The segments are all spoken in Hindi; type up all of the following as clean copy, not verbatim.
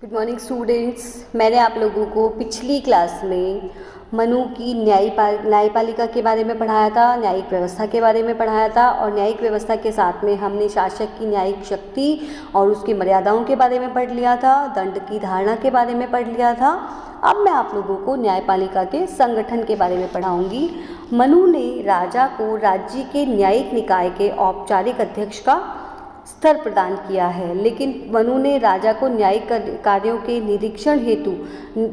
Good morning students. मैंने आप लोगों को पिछली क्लास में मनु की न्यायपालिका के बारे में पढ़ाया था, न्यायिक व्यवस्था के बारे में पढ़ाया था और न्यायिक व्यवस्था के साथ में हमने शासक की न्यायिक शक्ति और उसकी मर्यादाओं के बारे में पढ़ लिया था, दंड की धारणा के बारे में पढ़ लिया था। अब मैं आप लोगों को न्यायपालिका के संगठन के बारे में पढ़ाऊंगी। मनु ने राजा को राज्य के न्यायिक निकाय के औपचारिक अध्यक्ष का स्तर प्रदान किया है, लेकिन मनु ने राजा को न्यायिक कार्यों के निरीक्षण हेतु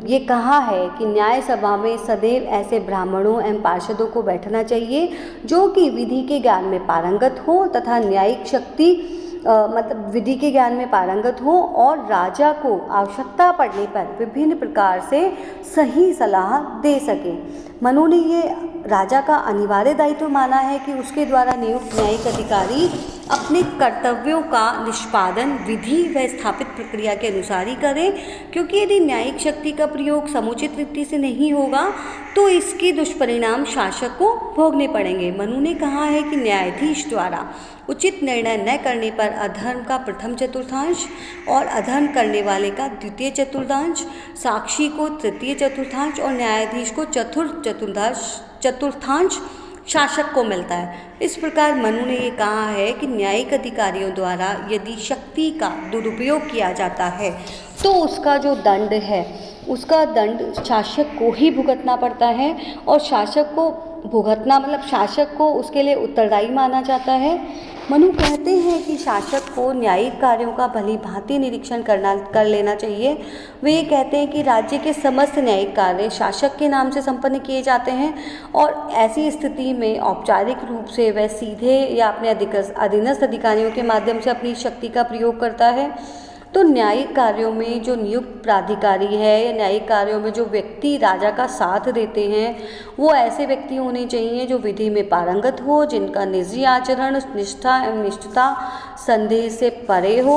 ये कहा है कि न्याय सभा में सदैव ऐसे ब्राह्मणों एवं पार्षदों को बैठना चाहिए जो कि विधि के ज्ञान में पारंगत हो तथा न्यायिक शक्ति मतलब विधि के ज्ञान में पारंगत हो और राजा को आवश्यकता पड़ने पर विभिन्न प्रकार से सही सलाह दे सके। मनु ने ये राजा का अनिवार्य दायित्व माना है कि उसके द्वारा नियुक्त न्यायिक अधिकारी अपने कर्तव्यों का निष्पादन विधि व स्थापित प्रक्रिया के अनुसार ही करें, क्योंकि यदि न्यायिक शक्ति का प्रयोग समुचित रीति से नहीं होगा तो इसके दुष्परिणाम शासक को भोगने पड़ेंगे। मनु ने कहा है कि न्यायाधीश द्वारा उचित निर्णय न करने पर अधर्म का प्रथम चतुर्थांश और अधर्म करने वाले का द्वितीय चतुर्थांश, साक्षी को तृतीय चतुर्थांश और न्यायाधीश को चतुर्थांश शासक को मिलता है। इस प्रकार मनु ने ये कहा है कि न्यायिक अधिकारियों द्वारा यदि शक्ति का दुरुपयोग किया जाता है तो उसका जो दंड है उसका दंड शासक को ही भुगतना पड़ता है और शासक को भुगतना मतलब शासक को उसके लिए उत्तरदायी माना जाता है। मनु कहते हैं कि शासक को न्यायिक कार्यों का भली भांति निरीक्षण कर लेना चाहिए। वे ये कहते हैं कि राज्य के समस्त न्यायिक कार्य शासक के नाम से संपन्न किए जाते हैं और ऐसी स्थिति में औपचारिक रूप से वह सीधे या अपने अधीनस्थ अधिकारियों के माध्यम से अपनी शक्ति का प्रयोग करता है। तो न्यायिक कार्यों में जो नियुक्त प्राधिकारी है या न्यायिक कार्यों में जो व्यक्ति राजा का साथ देते हैं वो ऐसे व्यक्ति होने चाहिए जो विधि में पारंगत हो, जिनका निजी आचरण निष्ठा एवं निष्ठता संदेह से परे हो।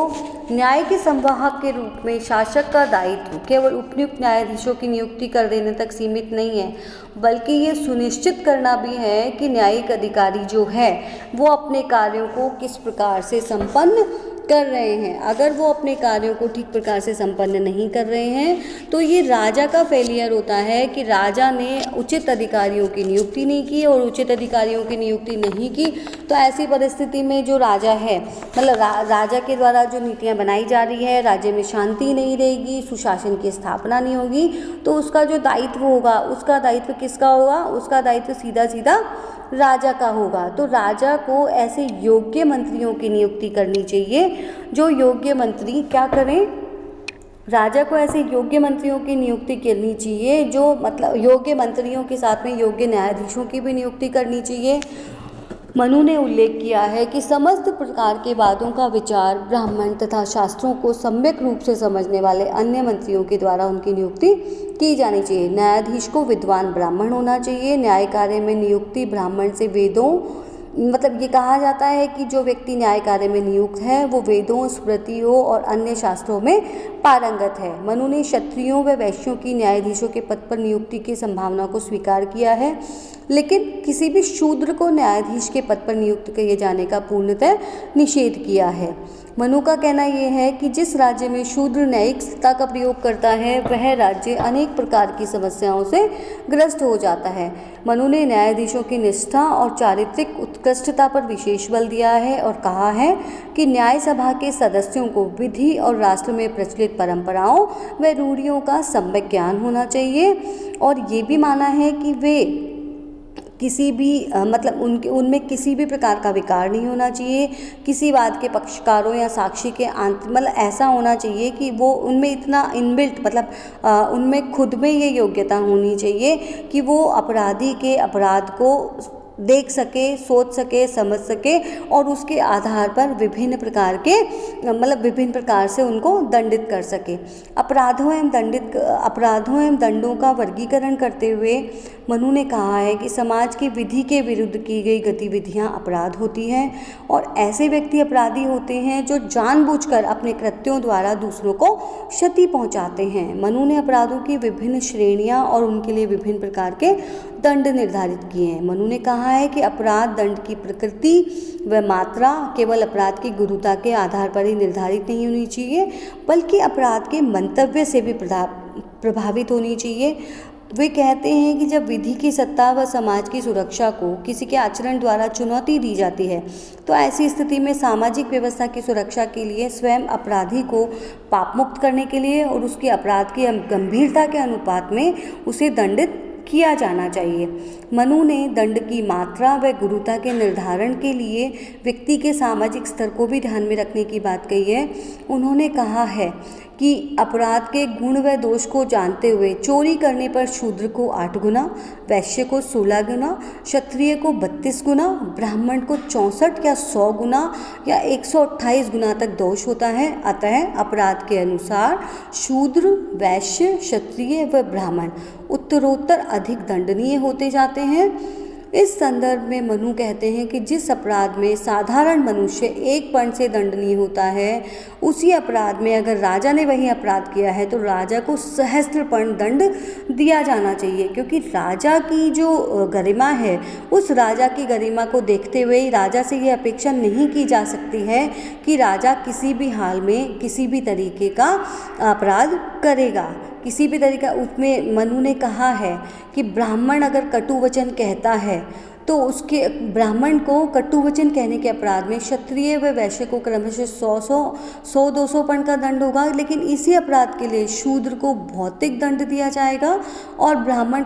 न्याय के संवाहक के रूप में शासक का दायित्व केवल उपयुक्त न्यायाधीशों की नियुक्ति कर देने तक सीमित नहीं है, बल्कि ये सुनिश्चित करना भी है कि न्यायिक अधिकारी जो है वो अपने कार्यों को किस प्रकार से संपन्न कर रहे हैं। अगर वो अपने कार्यों को ठीक प्रकार से संपन्न नहीं कर रहे हैं तो ये राजा का फेलियर होता है कि राजा ने उचित अधिकारियों की नियुक्ति नहीं की और उचित अधिकारियों की नियुक्ति नहीं की तो ऐसी परिस्थिति में जो राजा है मतलब राजा के द्वारा जो नीतियां बनाई जा रही है, राज्य में शांति नहीं रहेगी, सुशासन की स्थापना नहीं होगी, तो उसका जो दायित्व होगा उसका दायित्व किसका होगा? उसका दायित्व सीधा सीधा राजा का होगा। तो राजा को ऐसे योग्य मंत्रियों की नियुक्ति करनी चाहिए जो योग्य मंत्री क्या करें? राजा को ऐसे योग्य मंत्रियों की नियुक्ति करनी चाहिए जो मतलब योग्य मंत्रियों के साथ में योग्य न्यायाधीशों की भी नियुक्ति करनी चाहिए। मनु ने उल्लेख किया है कि समस्त प्रकार के वादों का विचार ब्राह्मण तथा शास्त्रों को सम्यक रूप से समझने वाले अन्य मंत्रियों के द्वारा उनकी नियुक्ति की जानी चाहिए। न्यायाधीश को विद्वान ब्राह्मण होना चाहिए। न्याय कार्य में नियुक्ति ब्राह्मण से वेदों मतलब ये कहा जाता है कि जो व्यक्ति न्याय कार्य में नियुक्त है वो वेदों, स्मृतियों और अन्य शास्त्रों में पारंगत है। मनु ने क्षत्रियों व वैश्यों की न्यायाधीशों के पद पर नियुक्ति की संभावना को स्वीकार किया है, लेकिन किसी भी शूद्र को न्यायाधीश के पद पर नियुक्त किए जाने का पूर्णतः निषेध किया है। मनु का कहना यह है कि जिस राज्य में शूद्र न्यायिक सत्ता का प्रयोग करता है वह राज्य अनेक प्रकार की समस्याओं से ग्रस्त हो जाता है। मनु ने न्यायाधीशों की निष्ठा और चारित्रिक उत्कृष्टता पर विशेष बल दिया है और कहा है कि न्याय सभा के सदस्यों को विधि और राष्ट्र में प्रचलित परंपराओं व रूढ़ियों का सम्यक ज्ञान होना चाहिए और ये भी माना है कि वे किसी भी मतलब उनमें किसी भी प्रकार का विकार नहीं होना चाहिए। किसी बात के पक्षकारों या साक्षी के मतलब ऐसा होना चाहिए कि वो उनमें इतना इनबिल्ट मतलब उनमें खुद में ये योग्यता होनी चाहिए कि वो अपराधी के अपराध को देख सके, सोच सके, समझ सके और उसके आधार पर विभिन्न प्रकार से उनको दंडित कर सके। अपराधों एवं दंडों का वर्गीकरण करते हुए मनु ने कहा है कि समाज की विधि के विरुद्ध की गई गतिविधियां अपराध होती हैं और ऐसे व्यक्ति अपराधी होते हैं जो जानबूझकर अपने कृत्यों द्वारा दूसरों को क्षति पहुंचाते हैं। मनु ने अपराधों की विभिन्न श्रेणियां और उनके लिए विभिन्न प्रकार के दंड निर्धारित किए हैं। मनु ने कहा है कि अपराध दंड की प्रकृति व मात्रा केवल अपराध की गुरुता के आधार पर ही निर्धारित नहीं होनी चाहिए, बल्कि अपराध के मंतव्य से भी प्रभावित होनी चाहिए। वे कहते हैं कि जब विधि की सत्ता व समाज की सुरक्षा को किसी के आचरण द्वारा चुनौती दी जाती है, तो ऐसी स्थिति में सामाजिक व्यवस्था की सुरक्षा के लिए स्वयं अपराधी को पाप मुक्त करने के लिए और उसकी अपराध की गंभीरता के अनुपात में उसे दंडित किया जाना चाहिए। मनु ने दंड की मात्रा व गुरुता के निर्धारण के लिए व्यक्ति के सामाजिक स्तर को भी ध्यान में रखने की बात कही है। उन्होंने कहा है कि अपराध के गुण व दोष को जानते हुए चोरी करने पर शूद्र को 8 गुना, वैश्य को 16 गुना, क्षत्रिय को 32 गुना, ब्राह्मण को 64 या 100 गुना या 128 गुना तक दोष होता है। अतः अपराध के अनुसार शूद्र, वैश्य, क्षत्रिय व ब्राह्मण उत्तरोत्तर अधिक दंडनीय होते जाते हैं। इस संदर्भ में मनु कहते हैं कि जिस अपराध में साधारण मनुष्य 1 पर्ण से दंडनीय होता है, उसी अपराध में अगर राजा ने वही अपराध किया है तो राजा को सहस्त्र पर्ण दंड दिया जाना चाहिए, क्योंकि राजा की जो गरिमा है, उस राजा की गरिमा को देखते हुए राजा से ये अपेक्षा नहीं की जा सकती है कि राजा किसी भी हाल में किसी भी तरीके का अपराध करेगा। किसी भी तरीका उसमें मनु ने कहा है कि ब्राह्मण अगर कटु वचन कहता है तो उसके ब्राह्मण को कटु वचन कहने के अपराध में क्षत्रिय व वैश्य को क्रमशः 100-200 पर्ण का दंड होगा, लेकिन इसी अपराध के लिए शूद्र को भौतिक दंड दिया जाएगा। और ब्राह्मण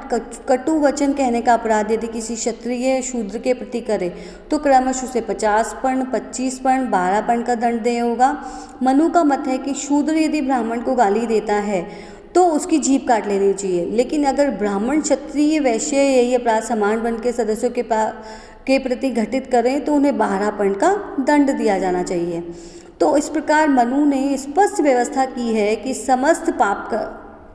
कटु वचन कहने का अपराध यदि किसी क्षत्रिय शूद्र के प्रति करे तो क्रमशः उसे 50 पर्ण, 25 पर्ण, 12 पर्ण का दंड देय होगा। मनु का मत है कि शूद्र यदि ब्राह्मण को गाली देता है तो उसकी जीभ काट लेनी चाहिए, लेकिन अगर ब्राह्मण, क्षत्रिय, वैश्य यही अपराध समान वर्ण के सदस्यों के प्रति घटित करें तो उन्हें 12 पर्ण का दंड दिया जाना चाहिए। तो इस प्रकार मनु ने स्पष्ट व्यवस्था की है कि समस्त पाप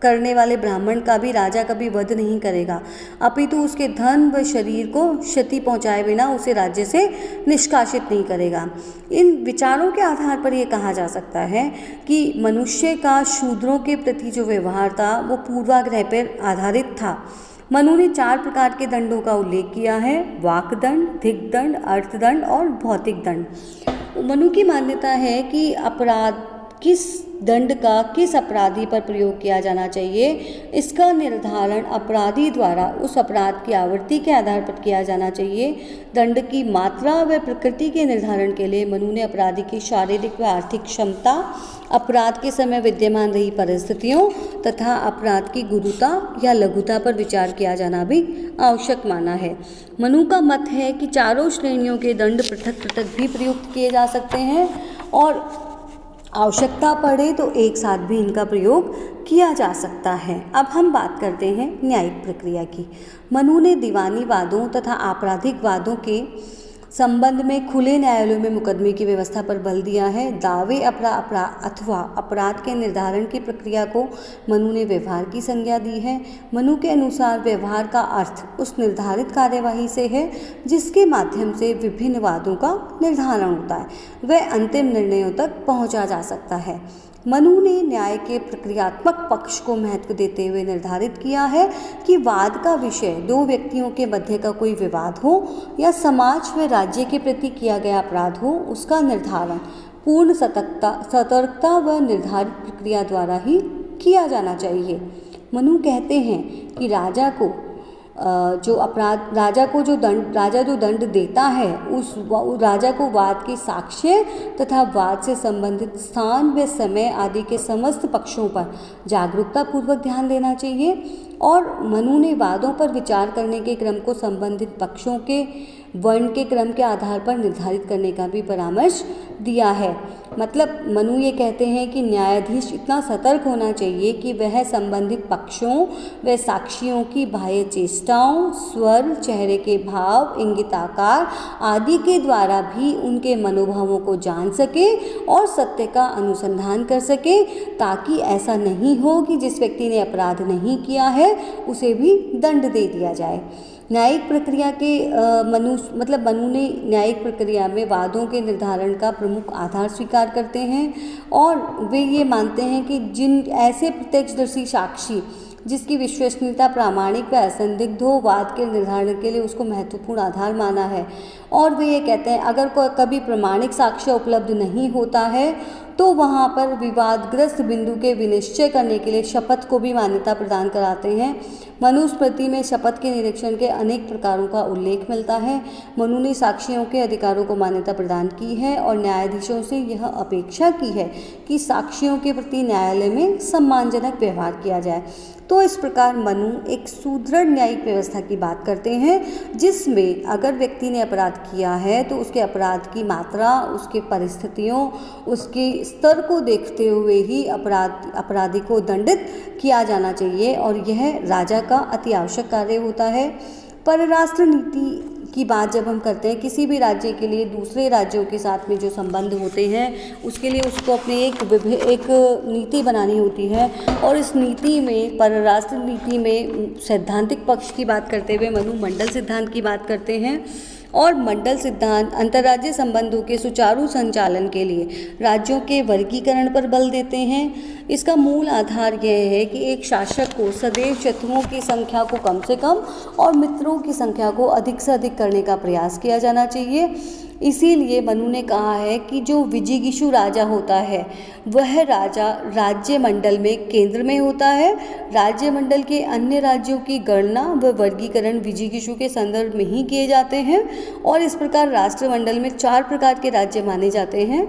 करने वाले ब्राह्मण का भी राजा कभी वध नहीं करेगा, अपितु उसके धन व शरीर को क्षति पहुंचाए बिना उसे राज्य से निष्कासित नहीं करेगा। इन विचारों के आधार पर यह कहा जा सकता है कि मनुष्य का शूद्रों के प्रति जो व्यवहार था वो पूर्वाग्रह पर आधारित था। मनु ने 4 प्रकार के दंडों का उल्लेख किया है: वाक्दंड, धिक्दंड, अर्थदंड और भौतिक दंड। मनु की मान्यता है कि अपराध किस दंड का किस अपराधी पर प्रयोग किया जाना चाहिए, इसका निर्धारण अपराधी द्वारा उस अपराध की आवृत्ति के आधार पर किया जाना चाहिए। दंड की मात्रा व प्रकृति के निर्धारण के लिए मनु ने अपराधी की शारीरिक व आर्थिक क्षमता, अपराध के समय विद्यमान रही परिस्थितियों तथा अपराध की गुरुता या लघुता पर विचार किया जाना भी आवश्यक माना है। मनु का मत है कि चारों श्रेणियों के दंड पृथक पृथक भी प्रयुक्त किए जा सकते हैं और आवश्यकता पड़े तो एक साथ भी इनका प्रयोग किया जा सकता है। अब हम बात करते हैं न्यायिक प्रक्रिया की। मनु ने दीवानी वादों तथा आपराधिक वादों के संबंध में खुले न्यायालयों में मुकदमे की व्यवस्था पर बल दिया है। दावे अथवा अपराध के निर्धारण की प्रक्रिया को मनु ने व्यवहार की संज्ञा दी है। मनु के अनुसार व्यवहार का अर्थ उस निर्धारित कार्यवाही से है जिसके माध्यम से विभिन्न वादों का निर्धारण होता है, वह अंतिम निर्णयों तक पहुंचा जा सकता है। मनु ने न्याय के प्रक्रियात्मक पक्ष को महत्व देते हुए निर्धारित किया है कि वाद का विषय 2 व्यक्तियों के मध्य का कोई विवाद हो या समाज व राज्य के प्रति किया गया अपराध हो, उसका निर्धारण पूर्ण सतर्कता व निर्धारित प्रक्रिया द्वारा ही किया जाना चाहिए। मनु कहते हैं कि राजा जो दंड देता है उस राजा को वाद के साक्ष्य तथा वाद से संबंधित स्थान व समय आदि के समस्त पक्षों पर जागरूकता पूर्वक ध्यान देना चाहिए। और मनु ने वादों पर विचार करने के क्रम को संबंधित पक्षों के वर्ण के क्रम के आधार पर निर्धारित करने का भी परामर्श दिया है। मतलब मनु ये कहते हैं कि न्यायाधीश इतना सतर्क होना चाहिए कि वह संबंधित पक्षों व साक्षियों की बाह्य चेष्टाओं, स्वर, चेहरे के भाव, इंगित आकार आदि के द्वारा भी उनके मनोभावों को जान सके और सत्य का अनुसंधान कर सके, ताकि ऐसा नहीं हो कि जिस व्यक्ति ने अपराध नहीं किया है उसे भी दंड दे दिया जाए। न्यायिक प्रक्रिया के मनु ने न्यायिक प्रक्रिया में वादों के निर्धारण का प्रमुख आधार स्वीकार करते हैं और वे ये मानते हैं कि जिन ऐसे प्रत्यक्षदर्शी साक्षी जिसकी विश्वसनीयता प्रामाणिक व असंदिग्ध हो, वाद के निर्धारण के लिए उसको महत्वपूर्ण आधार माना है। और वे ये कहते हैं अगर कभी प्रामाणिक साक्ष्य उपलब्ध नहीं होता है तो वहाँ पर विवादग्रस्त बिंदु के विनिश्चय करने के लिए शपथ को भी मान्यता प्रदान कराते हैं। मनुस्मृति में शपथ के निरीक्षण के अनेक प्रकारों का उल्लेख मिलता है। मनु ने साक्षियों के अधिकारों को मान्यता प्रदान की है और न्यायाधीशों से यह अपेक्षा की है कि साक्षियों के प्रति न्यायालय में सम्मानजनक व्यवहार किया जाए। तो इस प्रकार मनु एक सुदृढ़ न्यायिक व्यवस्था की बात करते हैं, जिसमें अगर व्यक्ति ने अपराध किया है तो उसके अपराध की मात्रा, उसके परिस्थितियों, उसके स्तर को देखते हुए ही अपराधी को दंडित किया जाना चाहिए और यह राजा का अति आवश्यक कार्य होता है। परराष्ट्र नीति की बात जब हम करते हैं, किसी भी राज्य के लिए दूसरे राज्यों के साथ में जो संबंध होते हैं उसके लिए उसको अपनी एक नीति बनानी होती है और इस नीति में, परराष्ट्र नीति में सैद्धांतिक पक्ष की बात करते हुए मनु मंडल सिद्धांत की बात करते हैं। और मंडल सिद्धांत अंतर्राज्यीय संबंधों के सुचारू संचालन के लिए राज्यों के वर्गीकरण पर बल देते हैं। इसका मूल आधार यह है कि एक शासक को सदैव शत्रुओं की संख्या को कम से कम और मित्रों की संख्या को अधिक से अधिक करने का प्रयास किया जाना चाहिए। इसीलिए मनु ने कहा है कि जो विजिगीषु राजा होता है वह राजा राज्य मंडल में केंद्र में होता है। राज्य मंडल के अन्य राज्यों की गणना व वर्गीकरण विजिगीषु के संदर्भ में ही किए जाते हैं और इस प्रकार राष्ट्रमंडल में 4 प्रकार के राज्य माने जाते हैं: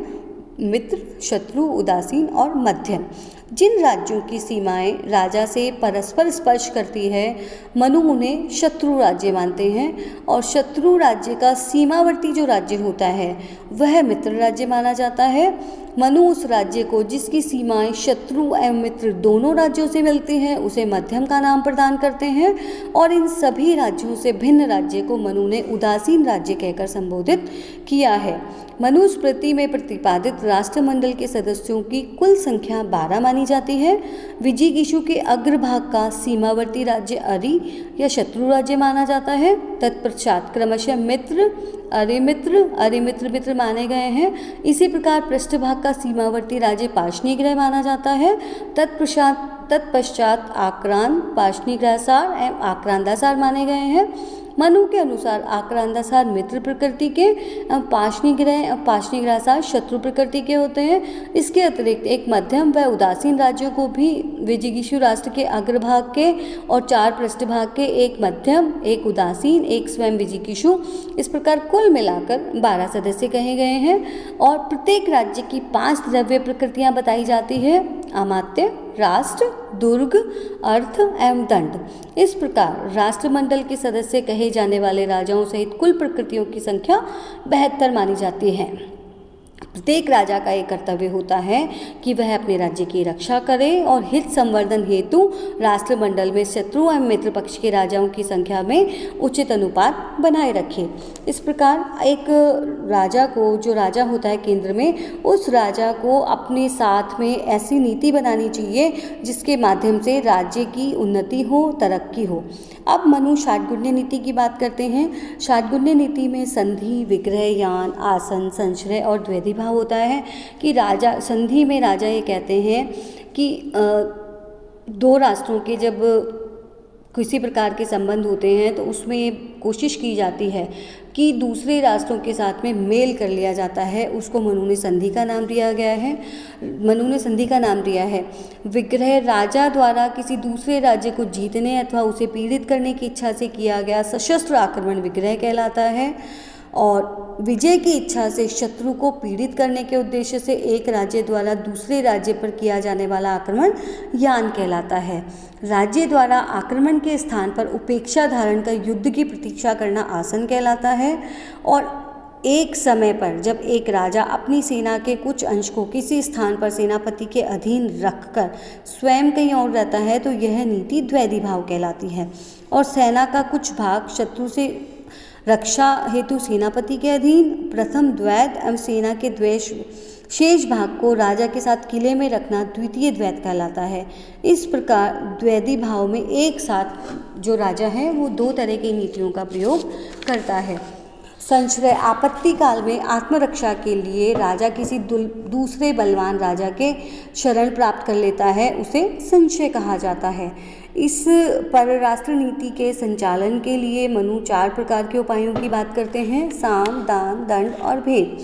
मित्र, शत्रु, उदासीन और मध्यम। जिन राज्यों की सीमाएं राजा से परस्पर स्पर्श करती है मनु उन्हें शत्रु राज्य मानते हैं और शत्रु राज्य का सीमावर्ती जो राज्य होता है वह मित्र राज्य माना जाता है। मनु उस राज्य को जिसकी सीमाएं शत्रु एवं मित्र दोनों राज्यों से मिलती हैं उसे मध्यम का नाम प्रदान करते हैं और इन सभी राज्यों से भिन्न राज्य को मनु ने उदासीन राज्य कहकर संबोधित किया है। मनुस्मृति में प्रतिपादित राष्ट्रमंडल के सदस्यों की कुल संख्या 12 मानी जाती है। विजिगीषु के अग्रभाग का सीमावर्ती राज्य अरि या शत्रु राज्य माना जाता है। तत्पश्चात क्रमशः मित्र, अरिमित्र मित्र माने गए हैं। इसी प्रकार पृष्ठभाग का सीमावर्ती राज्य पाशनिग्रह माना जाता है। तत्पश्चात आक्रांत, पाशनिग्रहसार एवं आक्रांतासार माने गए हैं। मनु के अनुसार आक्रांतासार मित्र प्रकृति के, पाशनिग्रहसार शत्रु प्रकृति के होते हैं। इसके अतिरिक्त एक मध्यम व उदासीन राज्यों को भी विजिगीषु राष्ट्र के अग्रभाग के और 4 पृष्ठभाग के, एक मध्यम, एक उदासीन, एक स्वयं विजिगीषु, इस प्रकार कुल मिलाकर 12 सदस्य कहे गए हैं। और प्रत्येक राज्य की 5 द्रव्य प्रकृतियां बताई जाती है: अमात्य, राष्ट्र, दुर्ग, अर्थ एवं दंड। इस प्रकार राष्ट्रमंडल के सदस्य कहे जाने वाले राजाओं सहित कुल प्रकृतियों की संख्या 72 मानी जाती है। प्रत्येक राजा का एक कर्तव्य होता है कि वह अपने राज्य की रक्षा करे और हित संवर्धन हेतु राष्ट्रमंडल में शत्रु एवं मित्र पक्ष के राजाओं की संख्या में उचित अनुपात बनाए रखे। इस प्रकार एक राजा को, जो राजा होता है केंद्र में, उस राजा को अपने साथ में ऐसी नीति बनानी चाहिए जिसके माध्यम से राज्य की उन्नति हो, तरक्की हो। अब मनु षाड्गुण्य नीति की बात करते हैं। षाड्गुण्य नीति में संधि, विग्रह, यान, आसन, संश्रय और द्वैधी भाव होता है कि राजा, संधि में राजा ये कहते हैं कि 2 राष्ट्रों के जब किसी प्रकार के संबंध होते हैं तो उसमें कोशिश की जाती है कि दूसरे राष्ट्रों के साथ में मेल कर लिया जाता है, उसको मनु ने संधि का नाम दिया गया है। मनु ने संधि का नाम दिया है। विग्रह राजा द्वारा किसी दूसरे राज्य को जीतने अथवा उसे पीड़ित करने की इच्छा से किया गया सशस्त्र आक्रमण विग्रह कहलाता है। और विजय की इच्छा से शत्रु को पीड़ित करने के उद्देश्य से एक राज्य द्वारा दूसरे राज्य पर किया जाने वाला आक्रमण यान कहलाता है। राज्य द्वारा आक्रमण के स्थान पर उपेक्षा धारण कर युद्ध की प्रतीक्षा करना आसन कहलाता है। और एक समय पर जब एक राजा अपनी सेना के कुछ अंश को किसी स्थान पर सेनापति के अधीन रखकर स्वयं कहीं और रहता है तो यह नीति द्वैधी भाव कहलाती है। और सेना का कुछ भाग शत्रु से रक्षा हेतु सेनापति के अधीन, प्रथम द्वैत एवं सेना के शेष भाग को राजा के साथ किले में रखना द्वितीय द्वैत कहलाता है। इस प्रकार द्वैधी भाव में एक साथ जो राजा है वो 2 तरह की नीतियों का प्रयोग करता है। संश्रय, आपत्ति काल में आत्मरक्षा के लिए राजा किसी दूसरे बलवान राजा के शरण प्राप्त कर लेता है, उसे संशय कहा जाता है। इस परराष्ट्र नीति के संचालन के लिए मनु 4 प्रकार के उपायों की बात करते हैं: साम, दान, दंड और भेद।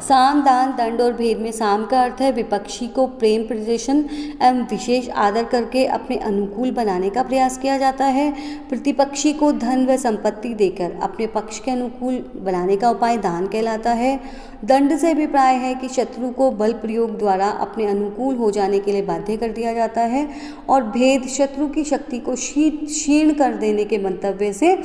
साम, दान, दंड और भेद में साम का अर्थ है विपक्षी को प्रेम प्रदर्शन एवं विशेष आदर करके अपने अनुकूल बनाने का प्रयास किया जाता है। प्रतिपक्षी को धन व संपत्ति देकर अपने पक्ष के अनुकूल बनाने का उपाय दान कहलाता है। दंड से अभिप्राय है कि शत्रु को बल प्रयोग द्वारा अपने अनुकूल हो जाने के लिए बाध्य कर दिया जाता है। और भेद शत्रु की शक्ति को क्षीण कर देने के मंतव्य से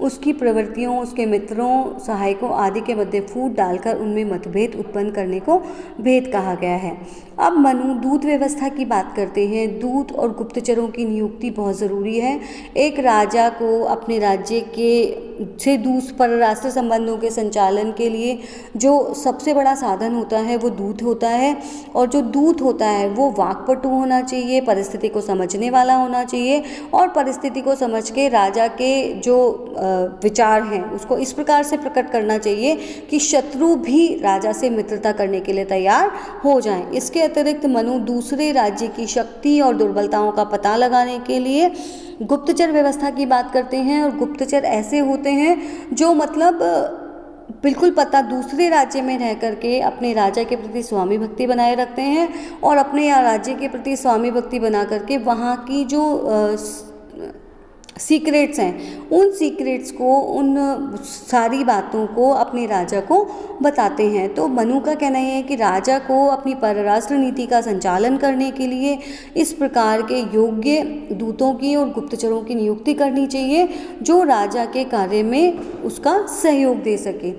उसकी प्रवृत्तियों, उसके मित्रों, सहायकों आदि के मध्य फूट डालकर उनमें मतभेद उत्पन्न करने को भेद कहा गया है। अब मनु दूत व्यवस्था की बात करते हैं। दूत और गुप्तचरों की नियुक्ति बहुत ज़रूरी है। एक राजा को अपने राज्य के से दूसरे परराष्ट्र संबंधों के संचालन के लिए जो सबसे बड़ा साधन होता है वो दूत होता है। और जो दूत होता है वो वाक्पटु होना चाहिए, परिस्थिति को समझने वाला होना चाहिए और परिस्थिति को समझ के राजा के जो विचार हैं उसको इस प्रकार से प्रकट करना चाहिए कि शत्रु भी राजा से मित्रता करने के लिए तैयार हो जाएं। इसके अतिरिक्त मनु दूसरे राज्य की शक्ति और दुर्बलताओं का पता लगाने के लिए गुप्तचर व्यवस्था की बात करते हैं। और गुप्तचर ऐसे होते हैं जो मतलब बिल्कुल पता दूसरे राज्य में रह करके अपने राजा के प्रति स्वामी भक्ति बनाए रखते हैं और अपने राज्य के प्रति स्वामी भक्ति बना करके वहाँ की जो सीक्रेट्स हैं उन सीक्रेट्स को, उन सारी बातों को अपने राजा को बताते हैं। तो मनु का कहना है कि राजा को अपनी परराष्ट्र नीति का संचालन करने के लिए इस प्रकार के योग्य दूतों की और गुप्तचरों की नियुक्ति करनी चाहिए जो राजा के कार्य में उसका सहयोग दे सके।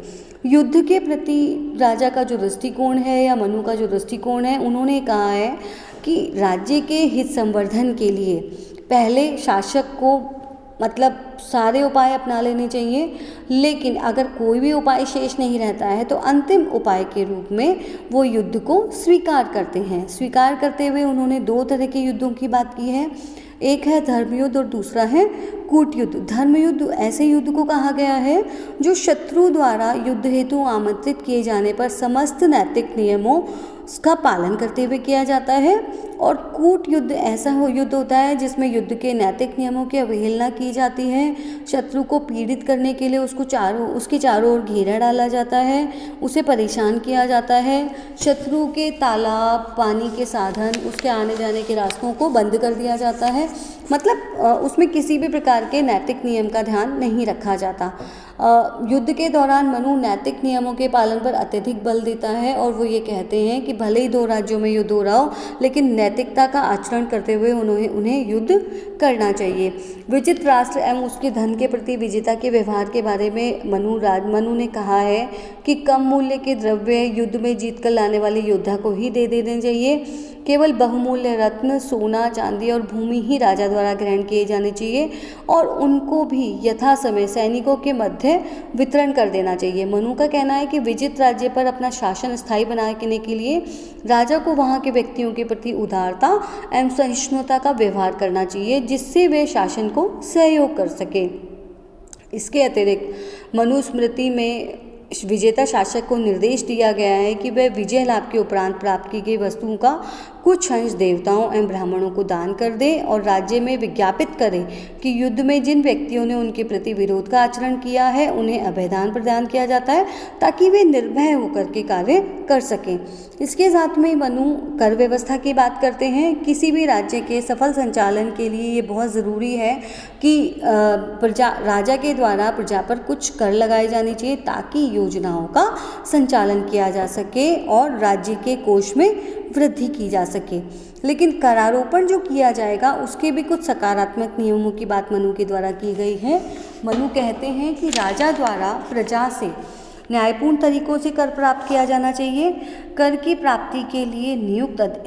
युद्ध के प्रति राजा का जो दृष्टिकोण है या मनु का जो दृष्टिकोण है, उन्होंने कहा है कि राज्य के हित संवर्धन के लिए पहले शासक को मतलब सारे उपाय अपना लेने चाहिए, लेकिन अगर कोई भी उपाय शेष नहीं रहता है तो अंतिम उपाय के रूप में वो युद्ध को स्वीकार करते हैं। स्वीकार करते हुए उन्होंने 2 तरह के युद्धों की बात की है। एक है धर्मयुद्ध और दूसरा है कूट युद्ध। धर्मयुद्ध ऐसे युद्ध को कहा गया है जो शत्रु द्वारा युद्ध हेतु आमंत्रित किए जाने पर समस्त नैतिक नियमों का पालन करते हुए किया जाता है। और कूट युद्ध ऐसा युद्ध होता है जिसमें युद्ध के नैतिक नियमों की अवहेलना की जाती है। शत्रु को पीड़ित करने के लिए उसके चारों ओर घेरा डाला जाता है, उसे परेशान किया जाता है। शत्रु के तालाब, पानी के साधन, उसके आने जाने के रास्तों को बंद कर दिया जाता है। मतलब उसमें किसी भी प्रकार के नैतिक नियम का ध्यान नहीं रखा जाता। युद्ध के दौरान मनु नैतिक नियमों के पालन पर अत्यधिक बल देता है और वो ये कहते हैं कि भले ही 2 राज्यों में युद्ध हो रहा हो लेकिन नैतिकता का आचरण करते हुए उन्हें युद्ध करना चाहिए। विजित राष्ट्र एवं उसके धन के प्रति विजेता के व्यवहार के बारे में मनु ने कहा है कि कम मूल्य के द्रव्य युद्ध में जीत कर लाने वाले योद्धा को ही दे देने चाहिए। केवल बहुमूल्य रत्न, सोना, चांदी और भूमि ही राजा द्वारा ग्रहण किए जाने चाहिए और उनको भी यथा समय सैनिकों के मध्य वितरण कर देना चाहिए। मनु का कहना है कि विजित राज्य पर अपना शासन स्थायी बनाने के लिए राजा को वहाँ के व्यक्तियों के प्रति उदारता एवं सहिष्णुता का व्यवहार करना चाहिए जिससे वे शासन को सहयोग कर सके। इसके अतिरिक्त मनुस्मृति में विजेता शासक को निर्देश दिया गया है कि वह विजय लाभ के उपरांत प्राप्त की गई वस्तुओं का कुछ अंश देवताओं एवं ब्राह्मणों को दान कर दे और राज्य में विज्ञापित करे कि युद्ध में जिन व्यक्तियों ने उनके प्रति विरोध का आचरण किया है उन्हें अभयदान प्रदान किया जाता है ताकि वे निर्भय होकर के कार्य कर सकें। इसके साथ में मनु कर व्यवस्था की बात करते हैं। किसी भी राज्य के सफल संचालन के लिए ये बहुत ज़रूरी है कि राजा के द्वारा प्रजा पर कुछ कर लगाए जाने चाहिए ताकि योजनाओं का संचालन किया जा सके और राज्य के कोष में वृद्धि की जा सके। लेकिन करारोपण जो किया जाएगा उसके भी कुछ सकारात्मक नियमों की बात मनु के द्वारा की गई है। मनु कहते हैं कि राजा द्वारा प्रजा से न्यायपूर्ण तरीकों से कर प्राप्त किया जाना चाहिए। कर की प्राप्ति के लिए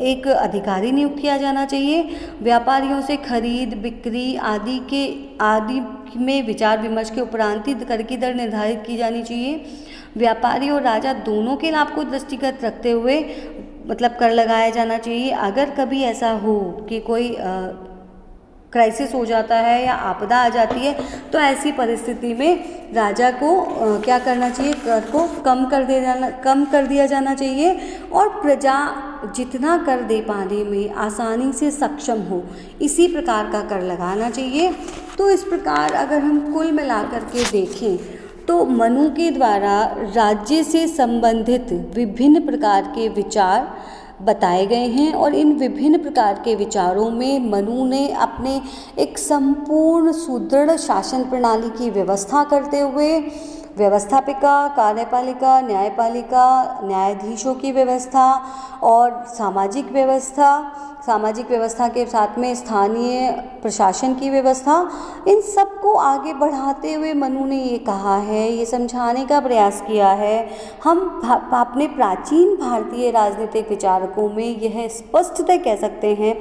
एक अधिकारी नियुक्त किया जाना चाहिए। व्यापारियों से खरीद बिक्री आदि में विचार विमर्श के उपरांत ही कर की दर निर्धारित की जानी चाहिए। व्यापारी और राजा दोनों के लाभ को दृष्टिगत रखते हुए मतलब कर लगाया जाना चाहिए। अगर कभी ऐसा हो कि कोई क्राइसिस हो जाता है या आपदा आ जाती है, तो ऐसी परिस्थिति में राजा को क्या करना चाहिए, कर को कम कर दिया जाना चाहिए और प्रजा जितना कर दे पाने में आसानी से सक्षम हो, इसी प्रकार का कर लगाना चाहिए। तो इस प्रकार अगर हम कुल मिलाकर के देखें तो मनु के द्वारा राज्य से संबंधित विभिन्न प्रकार के विचार बताए गए हैं और इन विभिन्न प्रकार के विचारों में मनु ने अपने एक संपूर्ण सुदृढ़ शासन प्रणाली की व्यवस्था करते हुए व्यवस्थापिका, कार्यपालिका, न्यायपालिका, न्यायाधीशों की व्यवस्था और सामाजिक व्यवस्था के साथ में स्थानीय प्रशासन की व्यवस्था, इन सब को आगे बढ़ाते हुए मनु ने ये कहा है, ये समझाने का प्रयास किया है। हम अपने प्राचीन भारतीय राजनीतिक विचारकों में यह स्पष्टतः कह सकते हैं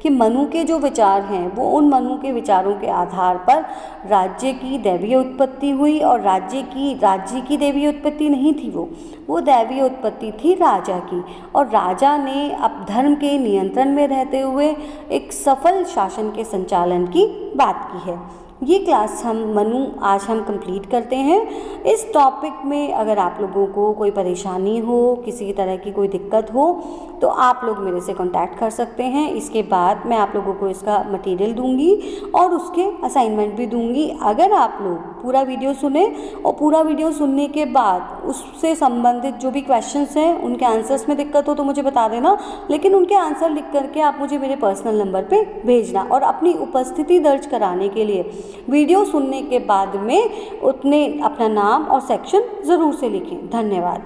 कि मनु के जो विचार हैं वो उन मनु के विचारों के आधार पर राज्य की दैवीय उत्पत्ति हुई, और राज्य की दैवीय उत्पत्ति नहीं थी, वो दैवीय उत्पत्ति थी राजा की, और राजा ने अब धर्म के नियंत्रण में रहते हुए एक सफल शासन के संचालन की बात की है। ये क्लास आज हम कंप्लीट करते हैं। इस टॉपिक में अगर आप लोगों को कोई परेशानी हो, किसी तरह की कोई दिक्कत हो, तो आप लोग मेरे से कांटेक्ट कर सकते हैं। इसके बाद मैं आप लोगों को इसका मटेरियल दूंगी और उसके असाइनमेंट भी दूंगी। अगर आप लोग पूरा वीडियो सुने और पूरा वीडियो सुनने के बाद उससे संबंधित जो भी क्वेश्चंस हैं उनके आंसर्स में दिक्कत हो तो मुझे बता देना, लेकिन उनके आंसर लिख करके आप मुझे मेरे पर्सनल नंबर पे भेजना, और अपनी उपस्थिति दर्ज कराने के लिए वीडियो सुनने के बाद में उतने अपना नाम और सेक्शन ज़रूर से लिखें। धन्यवाद।